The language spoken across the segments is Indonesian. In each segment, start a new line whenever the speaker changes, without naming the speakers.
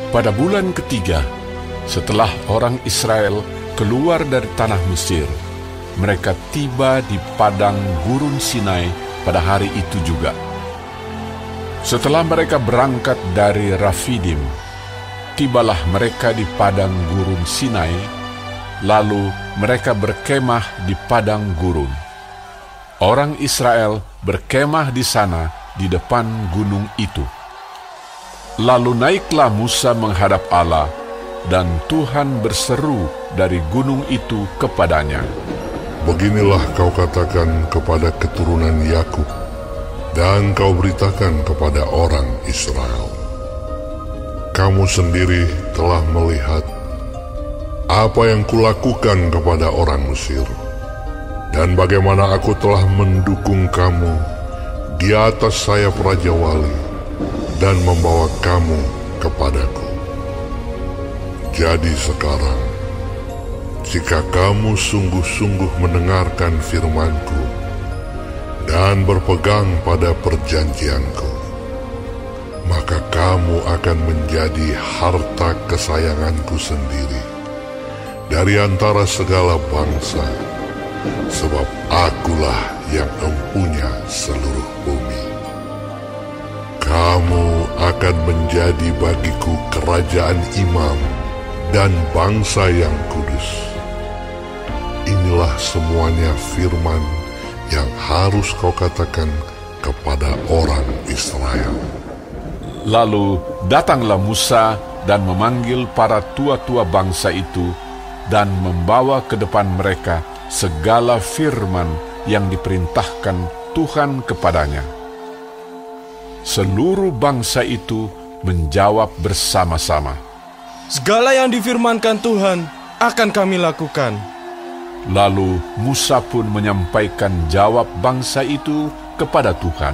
Pada bulan ketiga, setelah orang Israel keluar dari tanah Mesir, mereka tiba di padang gurun Sinai pada hari itu juga. Setelah mereka berangkat dari Rafidim, tibalah mereka di padang gurun Sinai, lalu mereka berkemah di padang gurun. Orang Israel berkemah di sana di depan gunung itu. Lalu naiklah Musa menghadap Allah, dan Tuhan berseru dari gunung itu kepadanya.
Beginilah kau katakan kepada keturunan Yakub, dan kau beritakan kepada orang Israel. Kamu sendiri telah melihat apa yang kulakukan kepada orang Mesir, dan bagaimana aku telah mendukung kamu di atas sayap Raja Wali, dan membawa kamu kepadaku. Jadi sekarang, jika kamu sungguh-sungguh mendengarkan firman-Ku dan berpegang pada perjanjian-Ku, maka kamu akan menjadi harta kesayangan-Ku sendiri dari antara segala bangsa, sebab Akulah yang empunya seluruh bumi. Kamu akan menjadi bagiku kerajaan imam dan bangsa yang kudus. Inilah semuanya firman yang harus kau katakan kepada orang Israel.
Lalu datanglah Musa dan memanggil para tua-tua bangsa itu dan membawa ke depan mereka segala firman yang diperintahkan Tuhan kepadanya. Seluruh bangsa itu menjawab bersama-sama,
"Segala yang difirmankan Tuhan akan kami lakukan."
Lalu Musa pun menyampaikan jawab bangsa itu kepada Tuhan.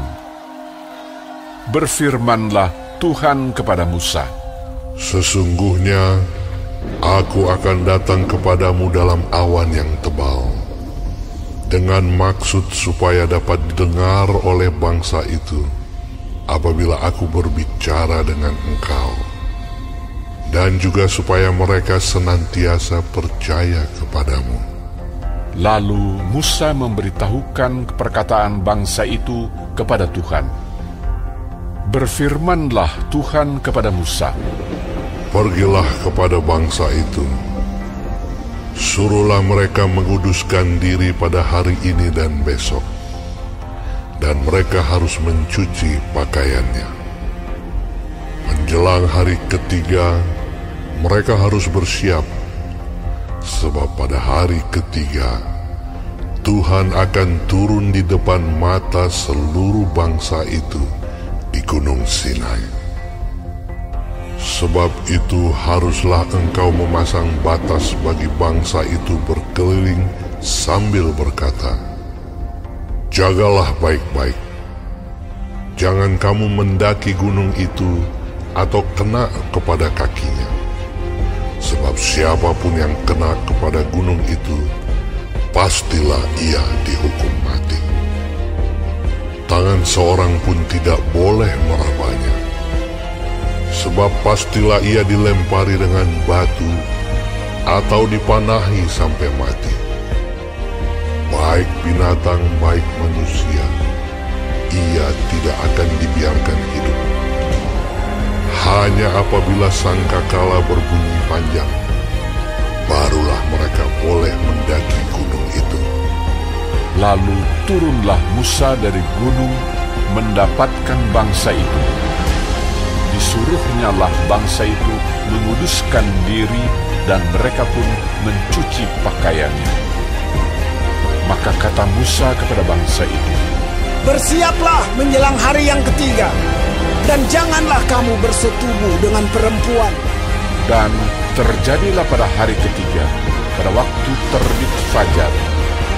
Berfirmanlah Tuhan kepada Musa,
"Sesungguhnya Aku akan datang kepadamu dalam awan yang tebal, dengan maksud supaya dapat didengar oleh bangsa itu apabila aku berbicara dengan engkau, dan juga supaya mereka senantiasa percaya kepadamu."
Lalu Musa memberitahukan perkataan bangsa itu kepada Tuhan. Berfirmanlah Tuhan kepada Musa,
"Pergilah kepada bangsa itu, suruhlah mereka menguduskan diri pada hari ini dan besok, dan mereka harus mencuci pakaiannya. Menjelang hari ketiga, mereka harus bersiap, sebab pada hari ketiga, Tuhan akan turun di depan mata seluruh bangsa itu di Gunung Sinai. Sebab itu haruslah engkau memasang batas bagi bangsa itu berkeliling sambil berkata, jagalah baik-baik. Jangan kamu mendaki gunung itu atau kena kepada kakinya. Sebab siapapun yang kena kepada gunung itu, pastilah ia dihukum mati. Tangan seorang pun tidak boleh merabanya. Sebab pastilah ia dilempari dengan batu atau dipanahi sampai mati. Baik binatang, baik manusia, ia tidak akan dibiarkan hidup. Hanya apabila sangkakala berbunyi panjang, barulah mereka boleh mendaki gunung itu.
Lalu turunlah Musa dari gunung mendapatkan bangsa itu. Disuruhnyalah bangsa itu menguduskan diri, dan mereka pun mencuci pakaiannya. Maka kata Musa kepada bangsa itu,
bersiaplah menjelang hari yang ketiga, dan janganlah kamu bersetubuh dengan perempuan.
Dan terjadilah pada hari ketiga, pada waktu terbit fajar,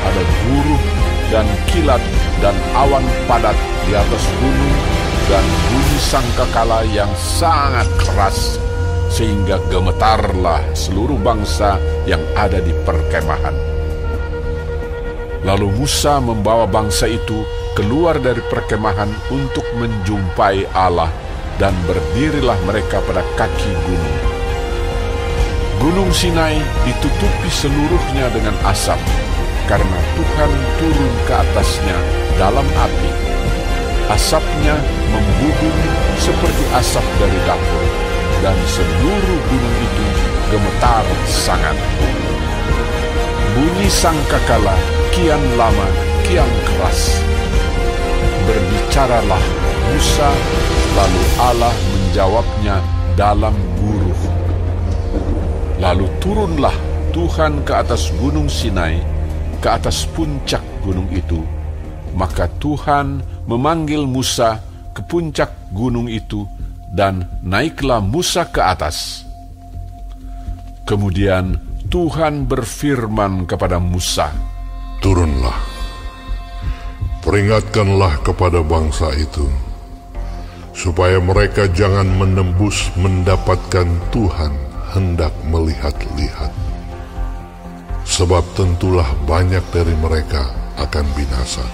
ada guruh dan kilat dan awan padat di atas gunung, dan bunyi sangkakala yang sangat keras, sehingga gemetarlah seluruh bangsa yang ada di perkemahan. Lalu Musa membawa bangsa itu keluar dari perkemahan untuk menjumpai Allah, dan berdirilah mereka pada kaki gunung. Gunung Sinai ditutupi seluruhnya dengan asap, karena Tuhan turun ke atasnya dalam api. Asapnya membubung seperti asap dari dapur, dan seluruh gunung itu gemetar sangat. Bunyi sangkakala kian lama, kian keras. Berbicaralah Musa, lalu Allah menjawabnya dalam guruh. Lalu turunlah Tuhan ke atas gunung Sinai, ke atas puncak gunung itu. Maka Tuhan memanggil Musa ke puncak gunung itu, dan naiklah Musa ke atas. Kemudian Tuhan berfirman kepada Musa,
"Turunlah, peringatkanlah kepada bangsa itu, supaya mereka jangan menembus mendapatkan Tuhan hendak melihat-lihat. Sebab tentulah banyak dari mereka akan binasa.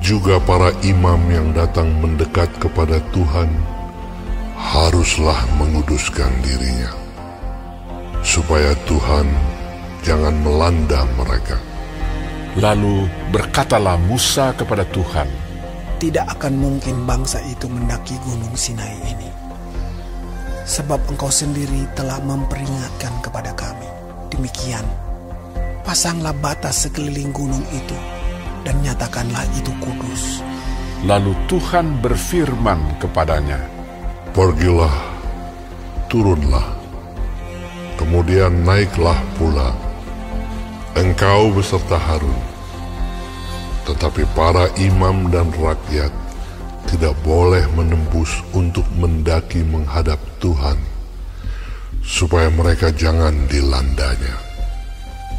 Juga para imam yang datang mendekat kepada Tuhan haruslah menguduskan dirinya, supaya Tuhan jangan melanda mereka."
Lalu berkatalah Musa kepada Tuhan,
Tidak akan mungkin bangsa itu mendaki gunung Sinai ini, sebab Engkau sendiri telah memperingatkan kepada kami. Demikian, pasanglah batas sekeliling gunung itu, dan nyatakanlah itu kudus.
Lalu Tuhan berfirman kepadanya,
"Pergilah, turunlah, kemudian naiklah pula, engkau beserta Harun. Tetapi para imam dan rakyat tidak boleh menembus untuk mendaki menghadap Tuhan, supaya mereka jangan dilandanya."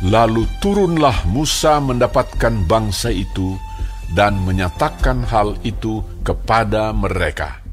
Lalu turunlah Musa mendapatkan bangsa itu dan menyatakan hal itu kepada mereka.